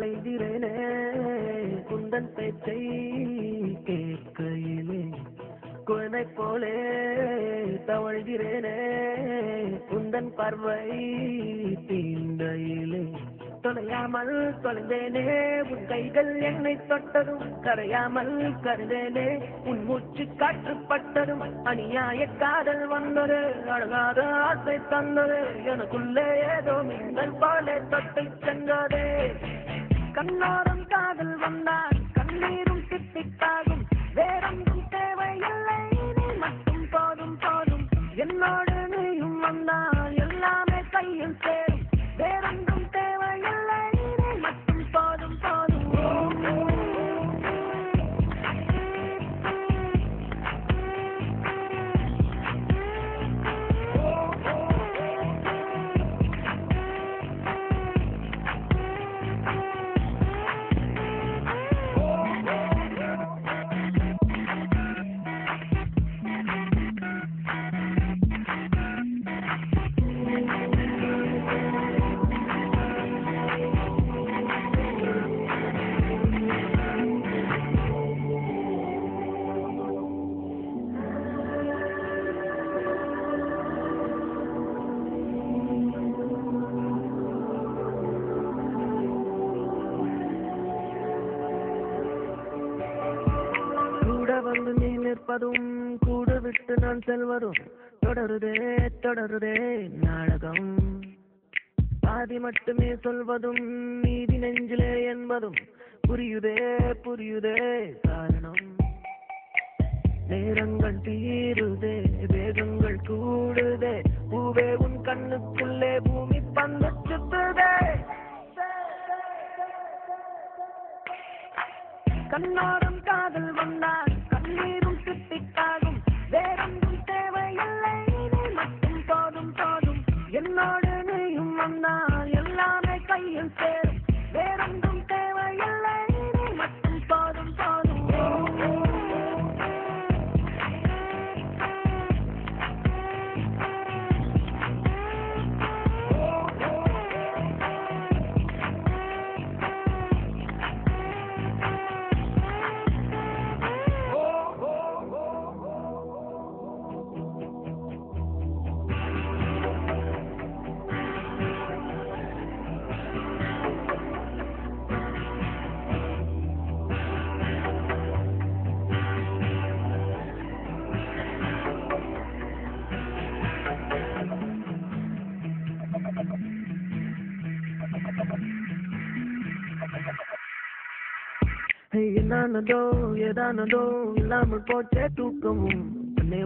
தொலைகிறேனே குந்தன் பேச்சை கேட்கையிலே குழந்தை போலே தவழ்கிறேனே குந்தன் பார்வை தீண்டையிலே தொலையாமல் தொலைந்தேனே உன் கைகள் என்னை தொட்டதும் கரையாமல் கருந்தேனே உன் மூச்சு காற்றுப்பட்டதும் அநியாய காதல் வந்தது அழகாத ஆசை தந்தது எனக்குள்ளே ஏதோ மின்னல் போல தொட்டை சென்றதே கண்ணோரம் காதல் வந்தால் கண்ணீரும் திட்டிப்பாகும் வேறொன்றும் தேவையில்லை நீ மட்டும் போதும் போதும் என்னோடு நீயும் வந்தால் எல்லாமே கையில் சேரும் வேறொன்றும் தேவையில்லை நீ மட்டும் போதும் போதும் வந்து நீ நிற்பதும் கூடு விட்டு நான் செல்வதும் தொடருதே தொடருதே நாடகம் பாதி மட்டுமே சொல்வதும் நீதி நெஞ்சிலே என்பதும் புரியுதே புரியுதே காரணம் நேரங்கள் தீருதே வேகங்கள் கூடுதே பூவே உன் கண்ணுக்குள்ளே பூமி பந்து சுத்துதே கண்ணோரம் காதல் வந்தால் கண்ணீரும் சுட்டிக்காகும் வேறொன்றும் தேவையில்லை நீ மட்டும் போதும் போதும் என்னோடு நீயும் வந்தால் எல்லாமே கையில் சேரும் வேறொன்றும் தேவையில்லை நீ மட்டும் போதும் போதும் என்னானதோ ஏதானதோ இல்லாமல் போச்சே தூக்கமும்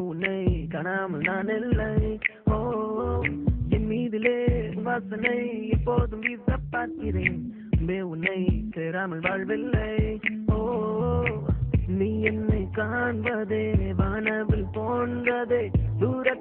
உன்னை காணாமல் நான் இல்லை ஓ என் மீதிலே வாசனை எப்போதும் வீச பார்க்கிறேன் உன்னை சேராமல் வாழ்வில்லை ஓ நீ என்னை காண்பதே வானவில் போன்றதே தூர